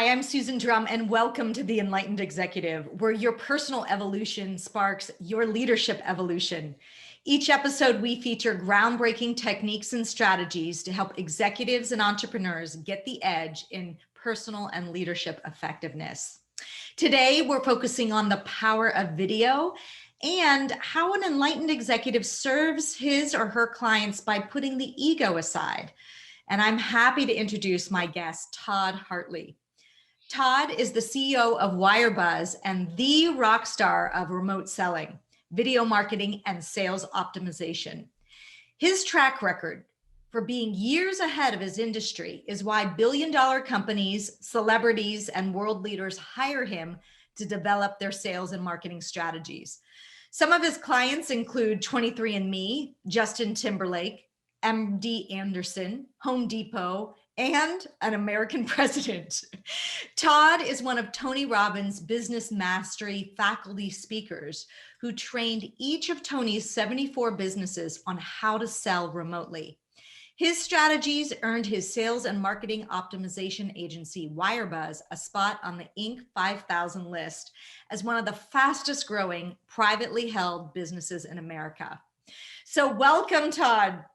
Hi, I'm Susan Drumm, and welcome to the Enlightened Executive, where your personal evolution sparks your leadership evolution. Each episode, we feature groundbreaking techniques and strategies to help executives and entrepreneurs get the edge in personal and leadership effectiveness. Today, we're focusing on the power of video and how an enlightened executive serves his or her clients by putting the ego aside. And I'm happy to introduce my guest, Todd Hartley. Todd is the CEO of WireBuzz and the rock star of remote selling, video marketing, and sales optimization. His track record for being years ahead of his industry is why billion-dollar companies, celebrities, and world leaders hire him to develop their sales and marketing strategies. Some of his clients include 23andMe, Justin Timberlake, MD Anderson, Home Depot, and an American president. Todd is one of Tony Robbins' Business Mastery faculty speakers who trained each of Tony's 74 businesses on how to sell remotely. His strategies earned his sales and marketing optimization agency, WireBuzz, a spot on the Inc. 5000 list as one of the fastest growing privately held businesses in America. So welcome, Todd.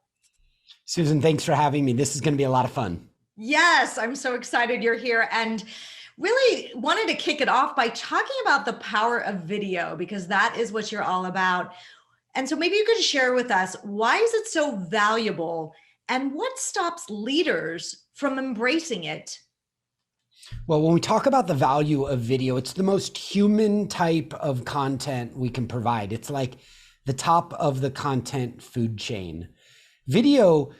Susan, thanks for having me. This is going to be a lot of fun. Yes, I'm so excited you're here, and really wanted to kick it off by talking about the power of video, because that is what you're all about. And so maybe you could share with us, why is it so valuable and what stops leaders from embracing it? Well, when we talk about the value of video, it's the most human type of content we can provide. It's like the top of the content food chain. Video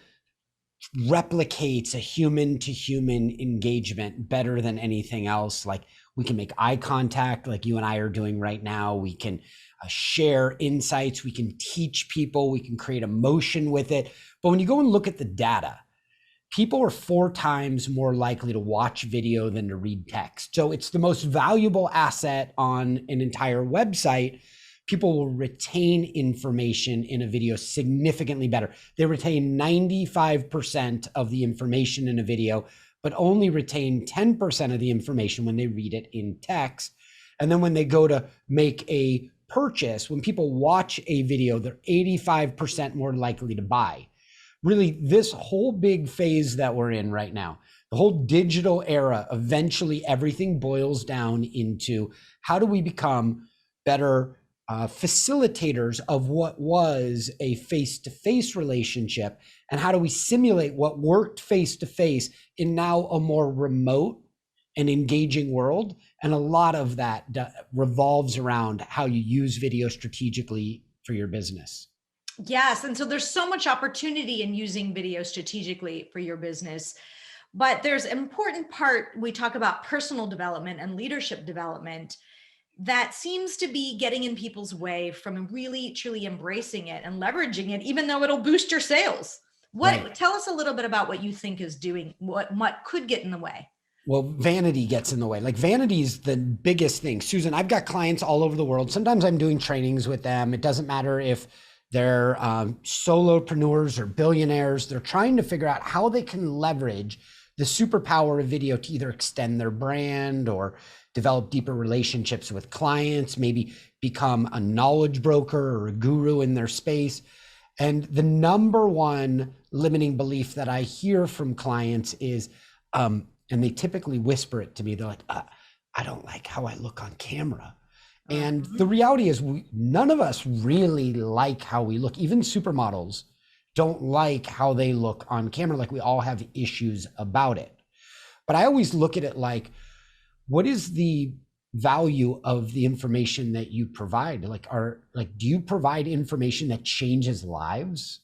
replicates a human to human engagement better than anything else. Like, we can make eye contact like you and I are doing right now. We can share insights. We can teach people. We can create emotion with it. But when you go and look at the data, people are 4 times more likely to watch video than to read text. So it's the most valuable asset on an entire website. People will retain information in a video significantly better. They retain 95% of the information in a video, but only retain 10% of the information when they read it in text. And then when they go to make a purchase, when people watch a video, they're 85% more likely to buy. Really, this whole big phase that we're in right now, the whole digital era, eventually everything boils down into how do we become better facilitators of what was a face-to-face relationship, and how do we simulate what worked face-to-face in now a more remote and engaging world. And a lot of that revolves around how you use video strategically for your business. Yes, and so there's so much opportunity in using video strategically for your business. But there's an important part, we talk about personal development and leadership development, that seems to be getting in people's way from really truly embracing it and leveraging it, even though it'll boost your sales. Right. Tell us a little bit about what you think is doing, what could get in the way. Well, vanity gets in the way. Like, vanity is the biggest thing. Susan, I've got clients all over the world. Sometimes I'm doing trainings with them. It doesn't matter if they're solopreneurs or billionaires. They're trying to figure out how they can leverage the superpower of video to either extend their brand or develop deeper relationships with clients, maybe become a knowledge broker or a guru in their space. And the number one limiting belief that I hear from clients is, and they typically whisper it to me, they're like, I don't like how I look on camera. And the reality is, none of us really like how we look. Even supermodels don't like how they look on camera. Like, we all have issues about it. But I always look at it like, what is the value of the information that you provide? Do you provide information that changes lives?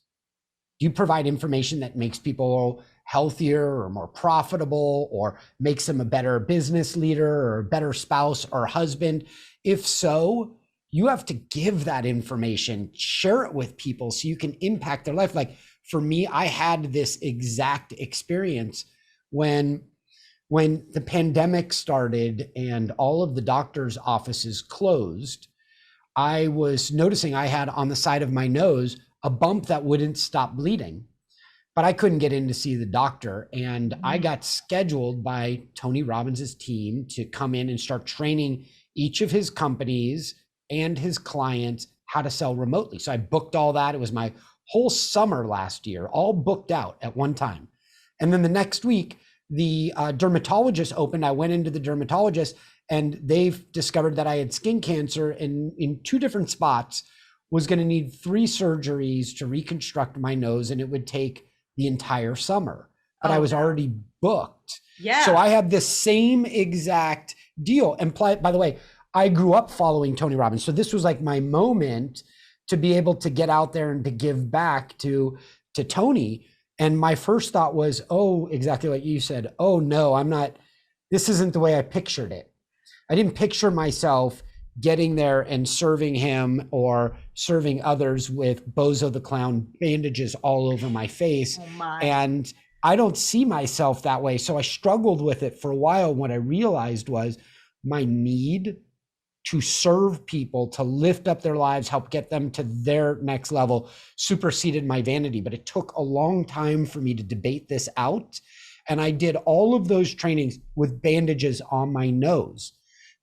Do you provide information that makes people healthier or more profitable, or makes them a better business leader or a better spouse or husband? If so, you have to give that information, share it with people so you can impact their life. Like, for me, I had this exact experience when the pandemic started and all of the doctors' offices closed. I was noticing I had on the side of my nose a bump that wouldn't stop bleeding. but I couldn't get in to see the doctor. And I got scheduled by Tony Robbins's team to come in and start training each of his companies and his clients how to sell remotely. So I booked all that. It was my whole summer last year, all booked out at one time. And then the next week, the dermatologist opened. I went into the dermatologist and they've discovered that I had skin cancer in 2 different spots, was going to need 3 surgeries to reconstruct my nose, and it would take the entire summer. But I was already booked. Yeah. So I had the same exact deal. And by the way, I grew up following Tony Robbins. So this was like my moment to be able to get out there and to give back to Tony. And my first thought was, oh, exactly what you said. Oh no, this isn't the way I pictured it. I didn't picture myself getting there and serving him or serving others with Bozo the Clown bandages all over my face. Oh my. And I don't see myself that way. So I struggled with it for a while. What I realized was my need to serve people, to lift up their lives, help get them to their next level, superseded my vanity. But it took a long time for me to debate this out. And I did all of those trainings with bandages on my nose.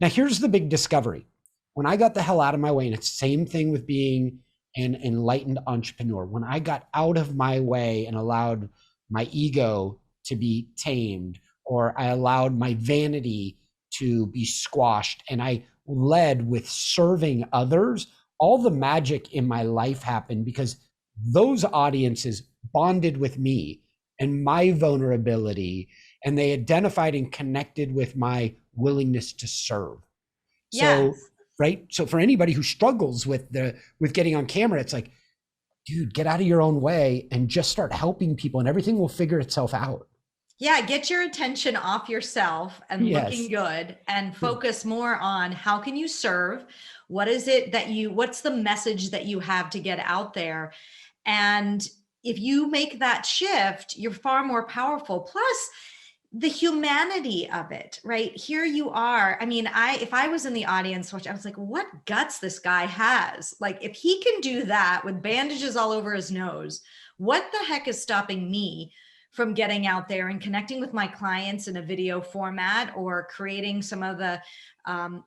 Now, here's the big discovery. When I got the hell out of my way, and it's the same thing with being an enlightened entrepreneur, when I got out of my way and allowed my ego to be tamed, or I allowed my vanity to be squashed, and I led with serving others, all the magic in my life happened because those audiences bonded with me and my vulnerability, and they identified and connected with my willingness to serve. So, Yes. right. So for anybody who struggles with getting on camera, it's like, dude, get out of your own way and just start helping people and everything will figure itself out. Yeah, get your attention off yourself and looking good and focus more on how can you serve? What is it that what's the message that you have to get out there? And if you make that shift, you're far more powerful. Plus, the humanity of it, right? Here you are. I mean, if I was in the audience, which I was like, what guts this guy has. Like, if he can do that with bandages all over his nose, what the heck is stopping me from getting out there and connecting with my clients in a video format, or creating some of the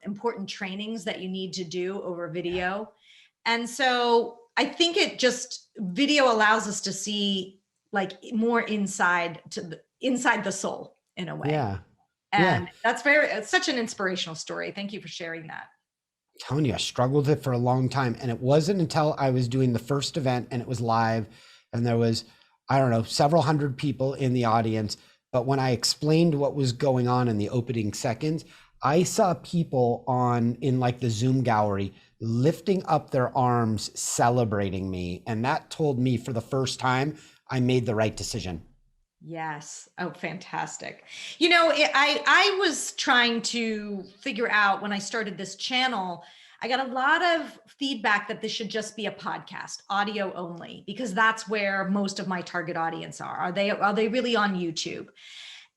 important trainings that you need to do over video? And so I think video allows us to see like more inside the soul in a way. Yeah. And it's such an inspirational story. Thank you for sharing that. I'm telling you, I struggled with it for a long time. And it wasn't until I was doing the first event and it was live and there was, I don't know, several hundred people in the audience. But when I explained what was going on in the opening seconds, I saw people in like the Zoom gallery lifting up their arms, celebrating me. And that told me for the first time, I made the right decision. Yes. Oh, fantastic. I was trying to figure out when I started this channel, I got a lot of feedback that this should just be a podcast, audio only, because that's where most of my target audience are. Are they really on YouTube?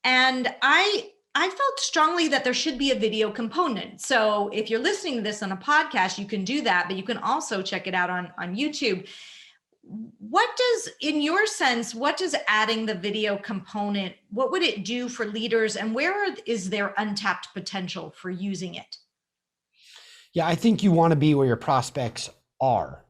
And I felt strongly that there should be a video component. So if you're listening to this on a podcast, you can do that, but you can also check it out on YouTube. In your sense, what does adding the video component, what would it do for leaders, and where is there untapped potential for using it? Yeah, I think you want to be where your prospects are.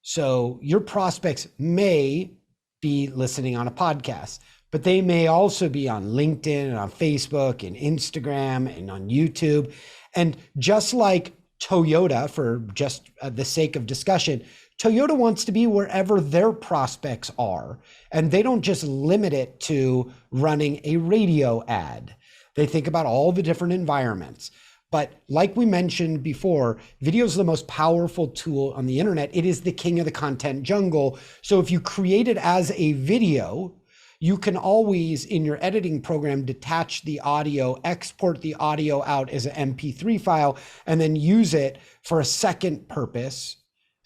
So your prospects may be listening on a podcast, but they may also be on LinkedIn and on Facebook and Instagram and on YouTube. And just like Toyota, for just the sake of discussion, Toyota wants to be wherever their prospects are. And they don't just limit it to running a radio ad. They think about all the different environments. But like we mentioned before, video is the most powerful tool on the internet. It is the king of the content jungle. So if you create it as a video, you can always, in your editing program, detach the audio, export the audio out as an MP3 file, and then use it for a second purpose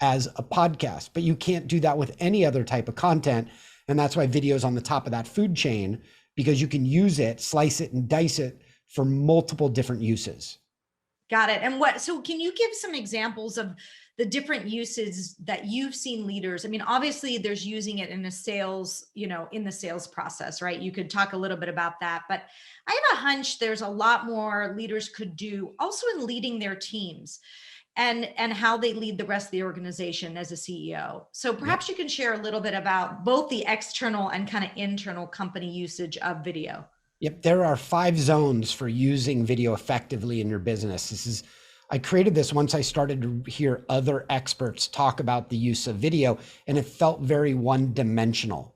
as a podcast. But you can't do that with any other type of content. And that's why video is on the top of that food chain, because you can use it, slice it and dice it for multiple different uses. Got it. And so can you give some examples of the different uses that you've seen leaders? I mean, obviously there's using it in a sales, in the sales process, right? You could talk a little bit about that, but I have a hunch there's a lot more leaders could do also in leading their teams and how they lead the rest of the organization as a CEO. So perhaps you can share a little bit about both the external and kind of internal company usage of video. Yep, there are 5 zones for using video effectively in your business. I created this once I started to hear other experts talk about the use of video, and it felt very one-dimensional.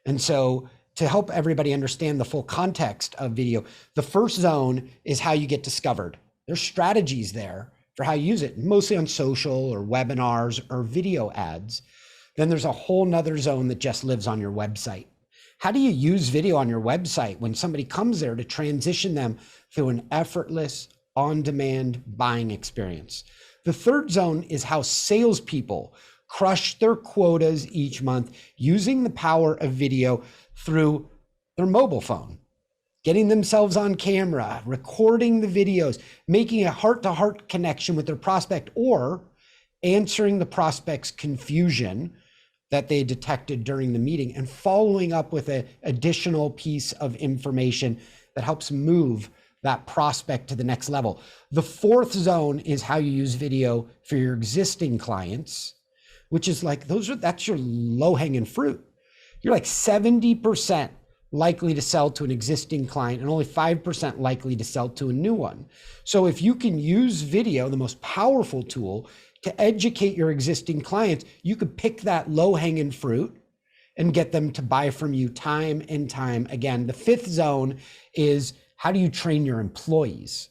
And so to help everybody understand the full context of video, the first zone is how you get discovered. There's strategies there for how you use it, mostly on social or webinars or video ads. Then there's a whole nother zone that just lives on your website. How do you use video on your website when somebody comes there to transition them through an effortless, on-demand buying experience? The third zone is how salespeople crush their quotas each month using the power of video through their mobile phone, getting themselves on camera, recording the videos, making a heart-to-heart connection with their prospect, or answering the prospect's confusion that they detected during the meeting and following up with an additional piece of information that helps move that prospect to the next level. The fourth zone is how you use video for your existing clients, which is like, that's your low-hanging fruit. You're like 70% likely to sell to an existing client and only 5% likely to sell to a new one. So if you can use video, the most powerful tool, to educate your existing clients, you could pick that low-hanging fruit and get them to buy from you time and time again. The fifth zone is how do you train your employees?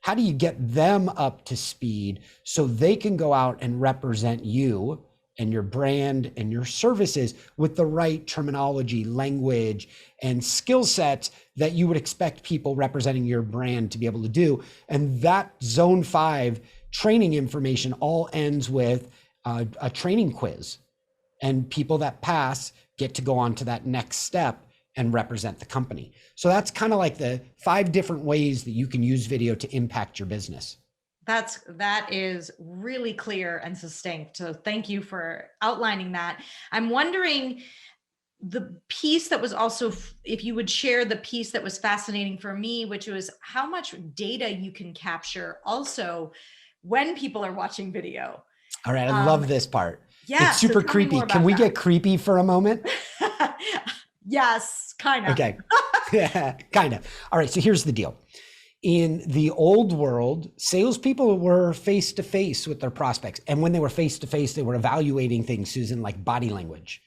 How do you get them up to speed so they can go out and represent you and your brand and your services with the right terminology, language, and skill sets that you would expect people representing your brand to be able to do? And that zone 5 training information all ends with a training quiz, and people that pass get to go on to that next step and represent the company. So that's kind of like the 5 different ways that you can use video to impact your business. That is really clear and succinct. So thank you for outlining that. I'm wondering the piece that was also, if you would share the piece that was fascinating for me, which was how much data you can capture also when people are watching video. All right, I love this part. Yeah, it's super creepy. Can we get creepy for a moment? Yes, kind of. Okay, yeah, kind of. All right, so here's the deal. In the old world, salespeople were face-to-face with their prospects. And when they were face-to-face, they were evaluating things, Susan, like body language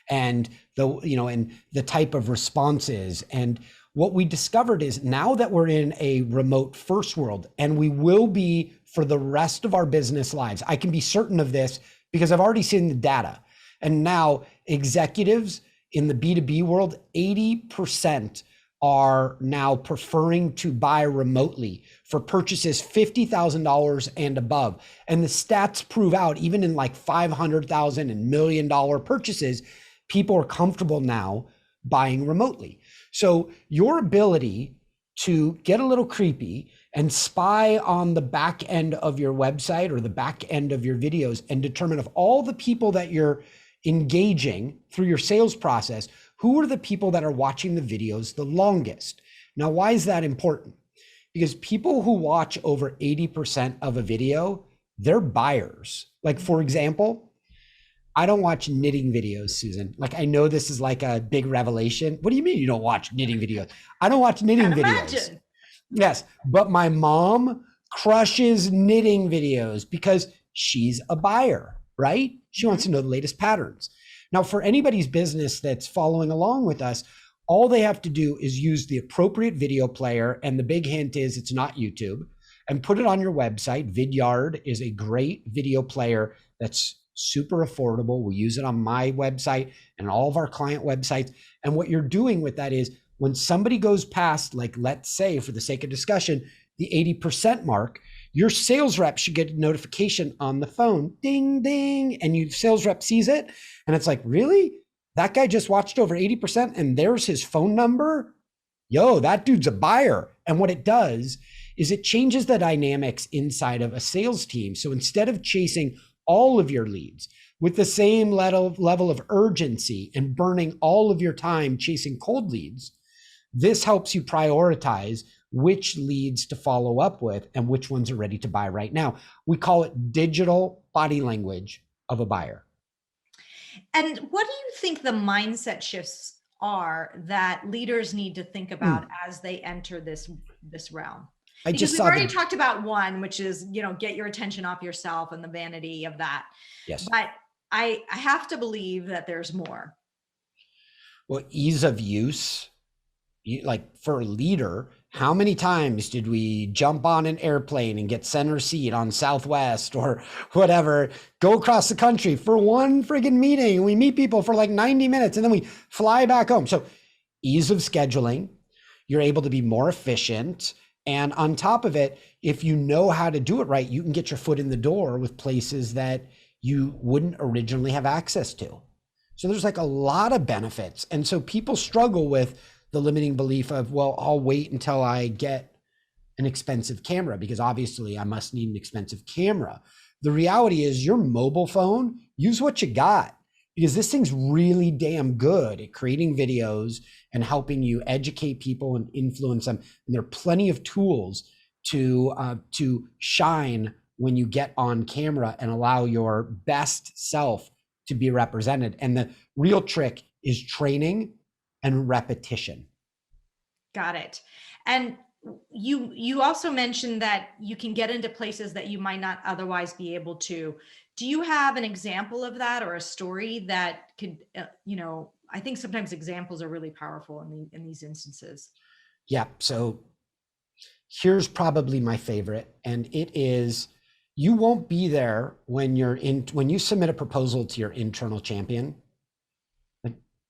and the type of responses. And what we discovered is now that we're in a remote first world, and we will be for the rest of our business lives, I can be certain of this because I've already seen the data. And now executives in the B2B world, 80% are now preferring to buy remotely for purchases $50,000 and above. And the stats prove out, even in like $500,000 and $1 million purchases, people are comfortable now buying remotely. So your ability to get a little creepy and spy on the back end of your website or the back end of your videos and determine of all the people that you're engaging through your sales process, who are the people that are watching the videos the longest? Now, why is that important? Because people who watch over 80% of a video, they're buyers. Like, for example, I don't watch knitting videos, Susan. Like, I know this is like a big revelation. What do you mean you don't watch knitting videos? I don't watch knitting videos. Imagine. Yes, but my mom crushes knitting videos because she's a buyer, right? She wants to know the latest patterns. Now, for anybody's business that's following along with us, all they have to do is use the appropriate video player. And the big hint is it's not YouTube, and put it on your website. Vidyard is a great video player that's super affordable. We use it on my website and all of our client websites. And what you're doing with that is when somebody goes past, like, let's say for the sake of discussion, the 80% mark, your sales rep should get a notification on the phone, ding, ding, and your sales rep sees it. And it's like, really? That guy just watched over 80% and there's his phone number? Yo, that dude's a buyer. And what it does is it changes the dynamics inside of a sales team. So instead of chasing all of your leads with the same level of urgency and burning all of your time chasing cold leads, this helps you prioritize which leads to follow up with and which ones are ready to buy right now. We call it digital body language of a buyer. And what do you think the mindset shifts are that leaders need to think about as they enter this realm? Because we've already talked about one, which is, get your attention off yourself and the vanity of that. Yes. But I have to believe that there's more. Well, ease of use. Like for a leader, how many times did we jump on an airplane and get center seat on Southwest or whatever, go across the country for one friggin' meeting? We meet people for like 90 minutes and then we fly back home. So ease of scheduling, you're able to be more efficient. And on top of it, if you know how to do it right, you can get your foot in the door with places that you wouldn't originally have access to. So there's like a lot of benefits. And so people struggle with the limiting belief of, well, I'll wait until I get an expensive camera because obviously I must need an expensive camera. The reality is your mobile phone, use what you got because this thing's really damn good at creating videos and helping you educate people and influence them. And there are plenty of tools to shine when you get on camera and allow your best self to be represented. And the real trick is training and repetition. Got it. And you also mentioned that you can get into places that you might not otherwise be able to. Do you have an example of that or a story that could, I think sometimes examples are really powerful in these instances. Yeah. So here's probably my favorite, and it is, you won't be there when you submit a proposal to your internal champion.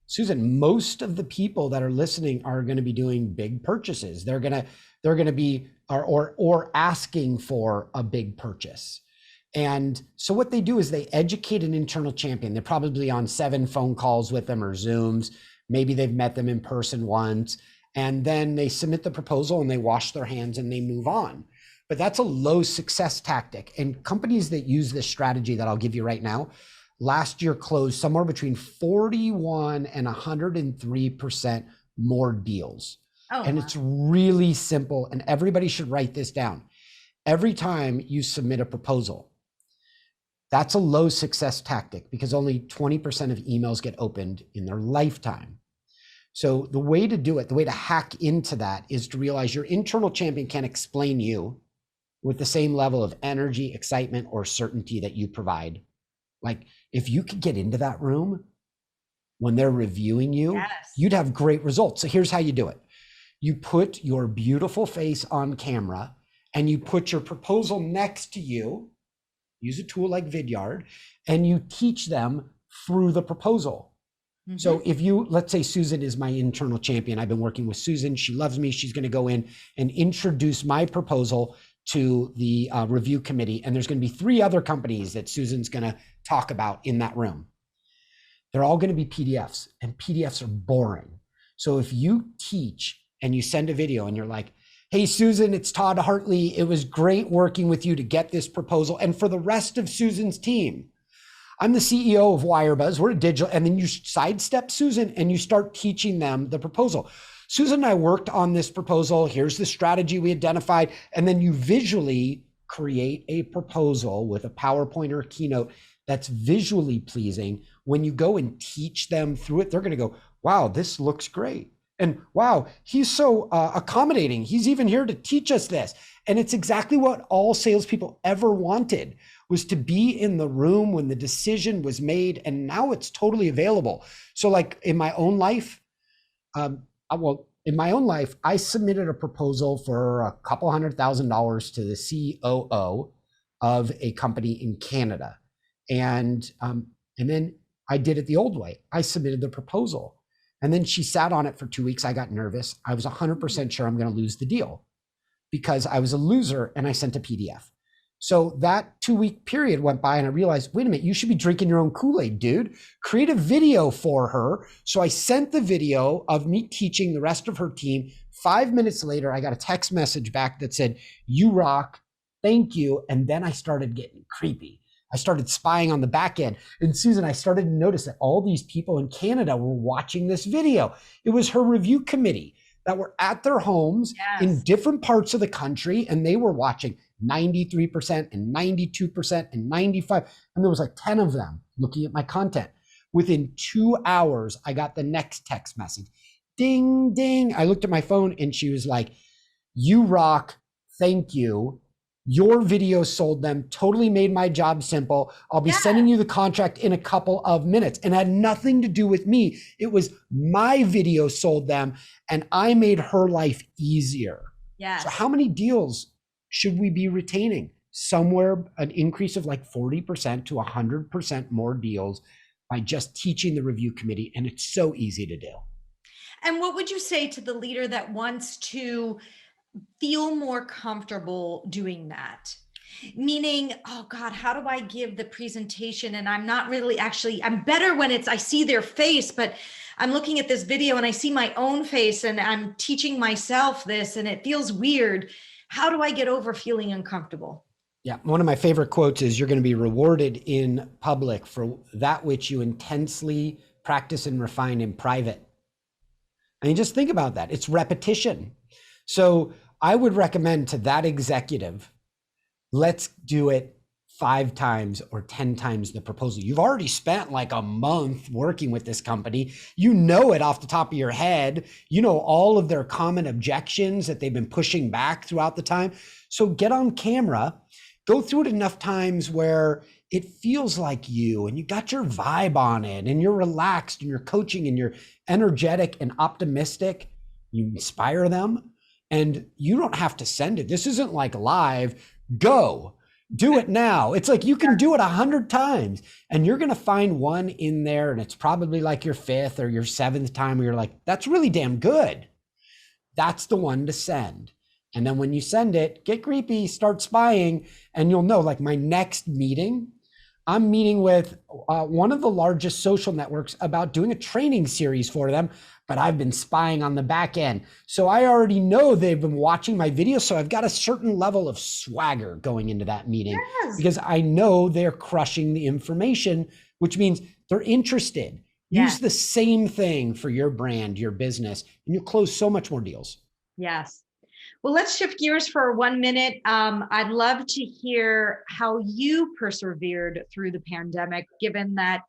Susan, most of the people that are listening are going to be doing big purchases. They're going to be or asking for a big purchase. And so what they do is they educate an internal champion. They're probably on 7 phone calls with them or Zooms. Maybe they've met them in person once, and then they submit the proposal and they wash their hands and they move on. But that's a low success tactic. And companies that use this strategy that I'll give you right now, last year closed somewhere between 41 and 103% more deals. And it's really simple, and everybody should write this down. Every time you submit a proposal, that's a low success tactic because only 20% of emails get opened in their lifetime. So the way to do it, the way to hack into that is to realize your internal champion can explain you with the same level of energy, excitement, or certainty that you provide. Like if you could get into that room when they're reviewing you, yes, you'd have great results. So here's how you do it. You put your beautiful face on camera and you put your proposal next to you, use a tool like Vidyard, and you teach them through the proposal. Mm-hmm. So if let's say Susan is my internal champion. I've been working with Susan. She loves me. She's going to go in and introduce my proposal to the review committee. And there's going to be 3 other companies that Susan's going to talk about in that room. They're all going to be PDFs, and PDFs are boring. So if you teach and you send a video and you're like, hey, Susan, it's Todd Hartley. It was great working with you to get this proposal. And for the rest of Susan's team, I'm the CEO of WireBuzz. We're a digital, and then you sidestep Susan and you start teaching them the proposal. Susan and I worked on this proposal. Here's the strategy we identified. And then you visually create a proposal with a PowerPoint or a keynote that's visually pleasing. When you go and teach them through it, they're going to go, wow, this looks great. And wow, he's so accommodating. He's even here to teach us this. And it's exactly what all salespeople ever wanted, was to be in the room when the decision was made. And now it's totally available. So like in my own life, I submitted a proposal for a couple $100,000 to the COO of a company in Canada. And then I did it the old way. I submitted the proposal. And then she sat on it for 2 weeks. I got nervous. I was 100% sure I'm going to lose the deal because I was a loser and I sent a PDF. So that 2-week period went by and I realized, wait a minute, you should be drinking your own Kool-Aid, dude. Create a video for her. So I sent the video of me teaching the rest of her team. 5 minutes later, I got a text message back that said, "You rock. Thank you." And then I started getting creepy. I started spying on the back end. And Susan, I started to notice that all these people in Canada were watching this video. It was her review committee that were at their homes in different parts of the country, and they were watching 93% and 92% and 95. And there was like 10 of them looking at my content. Within 2 hours, I got the next text message. Ding, ding. I looked at my phone and she was like, "You rock. Thank you. Your video sold them, totally made my job simple. I'll be sending you the contract in a couple of minutes." And it had nothing to do with me. It was my video sold them and I made her life easier. Yes. So how many deals should we be retaining? Somewhere an increase of like 40% to 100% more deals by just teaching the review committee. And it's so easy to do. And what would you say to the leader that wants to feel more comfortable doing that? Meaning, oh God, how do I give the presentation? And I'm not really actually, I'm better when I see their face, but I'm looking at this video and I see my own face and I'm teaching myself this and it feels weird. How do I get over feeling uncomfortable? Yeah, one of my favorite quotes is, "You're going to be rewarded in public for that which you intensely practice and refine in private." I mean, just think about that. It's repetition. So I would recommend to that executive, let's do it 5 times or 10 times the proposal. You've already spent like a month working with this company. You know it off the top of your head. You know all of their common objections that they've been pushing back throughout the time. So get on camera, go through it enough times where it feels like you and you got your vibe on it and you're relaxed and you're coaching and you're energetic and optimistic. You inspire them and you don't have to send it. This isn't like live. Go do it now. It's like you can do it 100 times and you're going to find one in there and it's probably like your 5th or your 7th time where you're like, that's really damn good. That's the one to send. And then when you send it, get creepy, start spying, and you'll know, like my next meeting, I'm meeting with one of the largest social networks about doing a training series for them, but I've been spying on the back end. So I already know they've been watching my videos. So I've got a certain level of swagger going into that meeting because I know they're crushing the information, which means they're interested. Use the same thing for your brand, your business, and you'll close so much more deals. Yes. Well, let's shift gears for 1 minute. I'd love to hear how you persevered through the pandemic, given that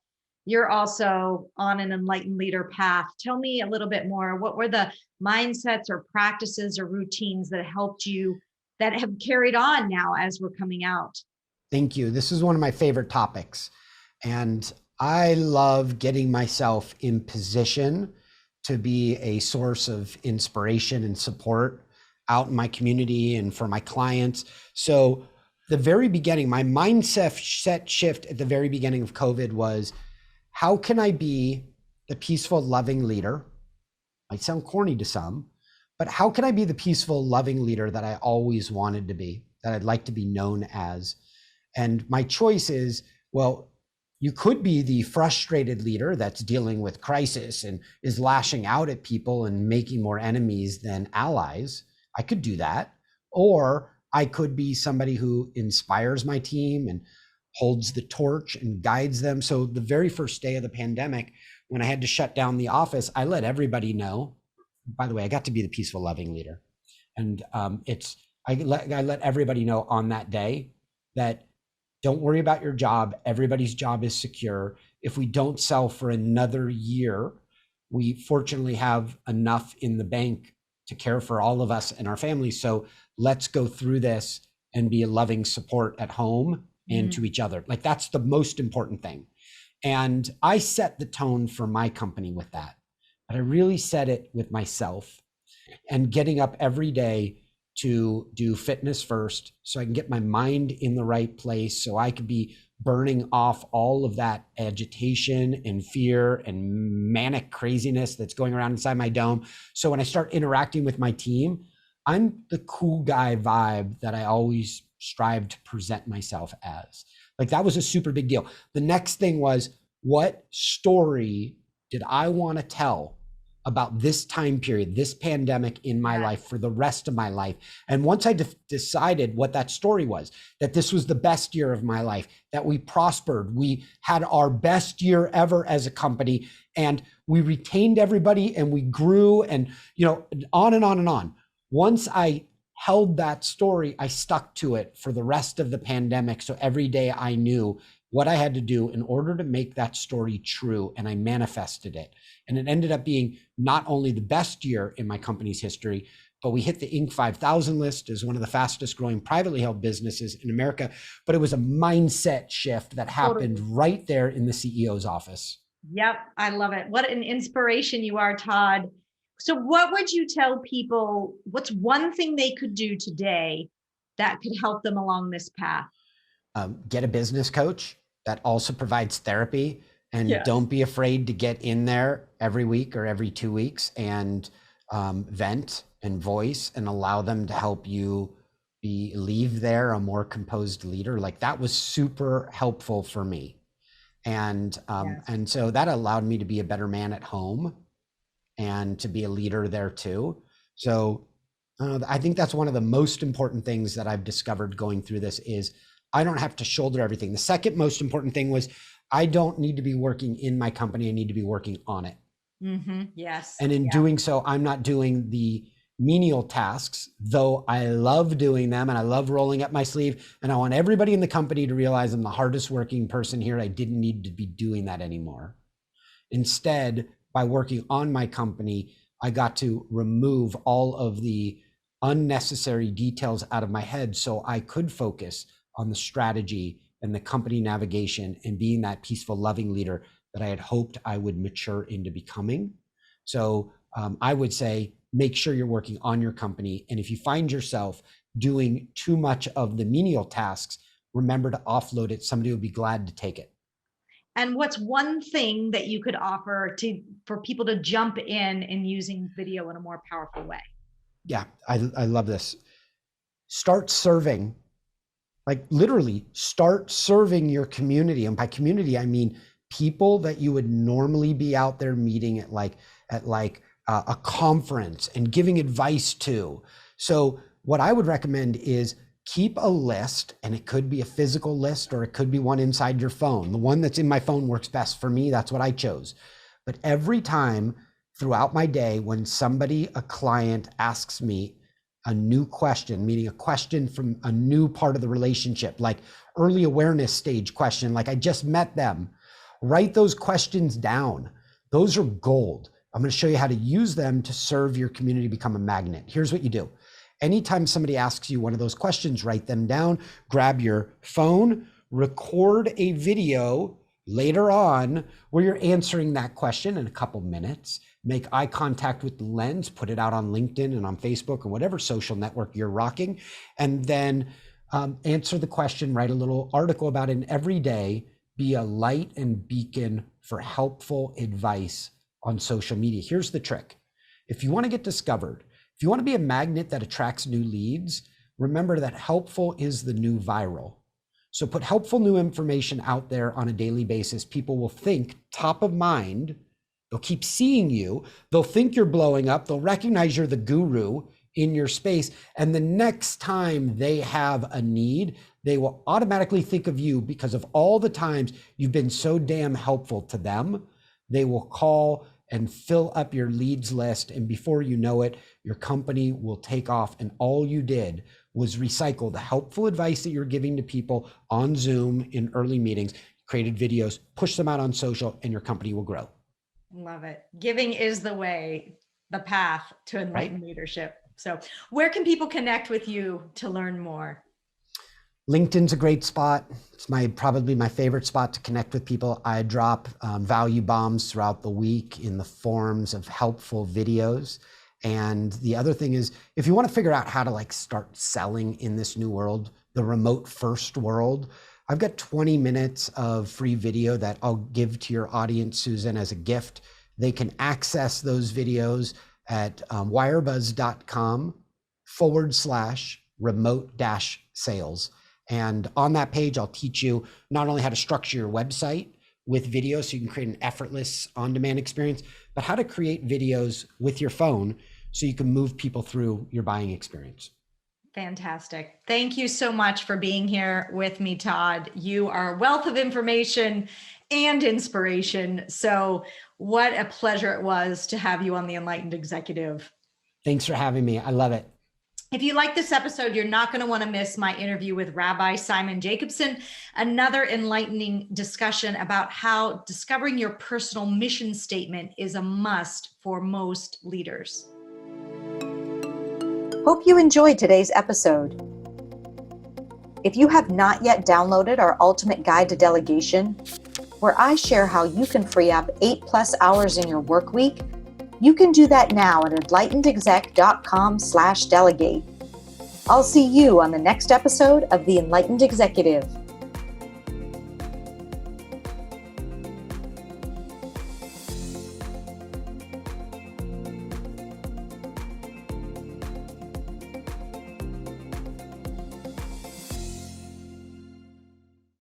you're also on an enlightened leader path. Tell me a little bit more. What were the mindsets or practices or routines that helped you, that have carried on now as we're coming out? Thank you. This is one of my favorite topics. And I love getting myself in position to be a source of inspiration and support out in my community and for my clients. So the very beginning, my mindset shift at the very beginning of COVID was, how can I be the peaceful, loving leader? Might sound corny to some, but how can I be the peaceful, loving leader that I always wanted to be, that I'd like to be known as? And my choice is, well, you could be the frustrated leader that's dealing with crisis and is lashing out at people and making more enemies than allies. I could do that. Or I could be somebody who inspires my team and holds the torch and guides them. So the very first day of the pandemic, when I had to shut down the office, I let everybody know. By the way, I got to be the peaceful, loving leader. And I let everybody know on that day that don't worry about your job. Everybody's job is secure. If we don't sell for another year, we fortunately have enough in the bank to care for all of us and our families. So let's go through this and be a loving support at home and to each other. Like that's the most important thing. And I set the tone for my company with that, but I really set it with myself and getting up every day to do fitness first so I can get my mind in the right place so I could be burning off all of that agitation and fear and manic craziness that's going around inside my dome. So when I start interacting with my team, I'm the cool guy vibe that I always strive to present myself as. Like that was a super big deal. The next thing was, what story did I want to tell about this time period, this pandemic in my life for the rest of my life? And once I decided what that story was, that this was the best year of my life, that we prospered, we had our best year ever as a company, and we retained everybody and we grew, and on and on and on. Once I held that story, I stuck to it for the rest of the pandemic. So every day I knew what I had to do in order to make that story true, and I manifested it. And it ended up being not only the best year in my company's history, but we hit the Inc. 5000 list as one of the fastest growing privately held businesses in America. But it was a mindset shift that happened right there in the CEO's office. Yep, I love it. What an inspiration you are, Todd. So what would you tell people, what's one thing they could do today that could help them along this path? Get a business coach that also provides therapy, and don't be afraid to get in there every week or every 2 weeks and vent and voice and allow them to help you leave there a more composed leader. Like that was super helpful for me. And so that allowed me to be a better man at home and to be a leader there too. So I think that's one of the most important things that I've discovered going through this is I don't have to shoulder everything. The second most important thing was I don't need to be working in my company. I need to be working on it. Mm-hmm. Yes. And in doing so, I'm not doing the menial tasks, though I love doing them and I love rolling up my sleeve. And I want everybody in the company to realize I'm the hardest working person here. I didn't need to be doing that anymore. Instead, by working on my company, I got to remove all of the unnecessary details out of my head so I could focus on the strategy and the company navigation and being that peaceful, loving leader that I had hoped I would mature into becoming. So I would say, make sure you're working on your company. And if you find yourself doing too much of the menial tasks, remember to offload it. Somebody will be glad to take it. And what's one thing that you could offer for people to jump in using video in a more powerful way? Yeah, I love this. Start serving, like literally start serving your community. And by community, I mean people that you would normally be out there meeting at a conference and giving advice to. So what I would recommend is keep a list, and it could be a physical list or it could be one inside your phone. The one that's in my phone works best for me. That's what I chose. But every time throughout my day, when a client asks me a new question, meaning a question from a new part of the relationship, like early awareness stage question, like I just met them, write those questions down. Those are gold. I'm going to show you how to use them to serve your community, become a magnet. Here's what you do. Anytime somebody asks you one of those questions, write them down, grab your phone, record a video later on where you're answering that question in a couple minutes, make eye contact with the lens, put it out on LinkedIn and on Facebook and whatever social network you're rocking, and then answer the question, write a little article about it, and every day be a light and beacon for helpful advice on social media. Here's the trick. If you want to get discovered, if you want to be a magnet that attracts new leads, remember that helpful is the new viral. So put helpful new information out there on a daily basis. People will think top of mind. They'll keep seeing you. They'll think you're blowing up. They'll recognize you're the guru in your space. And the next time they have a need, they will automatically think of you because of all the times you've been so damn helpful to them. They will call and fill up your leads list. And before you know it, your company will take off. And all you did was recycle the helpful advice that you're giving to people on Zoom in early meetings, created videos, push them out on social, and your company will grow. Love it. Giving is the way, the path to enlightened leadership. So where can people connect with you to learn more? LinkedIn's a great spot. It's probably my favorite spot to connect with people. I drop value bombs throughout the week in the forms of helpful videos. And the other thing is, if you want to figure out how to start selling in this new world, the remote first world, I've got 20 minutes of free video that I'll give to your audience, Susan, as a gift. They can access those videos at wirebuzz.com remote-sales. And on that page, I'll teach you not only how to structure your website with video so you can create an effortless on-demand experience, but how to create videos with your phone so you can move people through your buying experience. Fantastic. Thank you so much for being here with me, Todd. You are a wealth of information and inspiration. So what a pleasure it was to have you on the Enlightened Executive. Thanks for having me. I love it. If you like this episode, you're not going to want to miss my interview with Rabbi Simon Jacobson, another enlightening discussion about how discovering your personal mission statement is a must for most leaders. Hope you enjoyed today's episode. If you have not yet downloaded our Ultimate Guide to Delegation, where I share how you can free up 8+ hours in your work week, you can do that now at enlightenedexec.com/delegate. I'll see you on the next episode of The Enlightened Executive.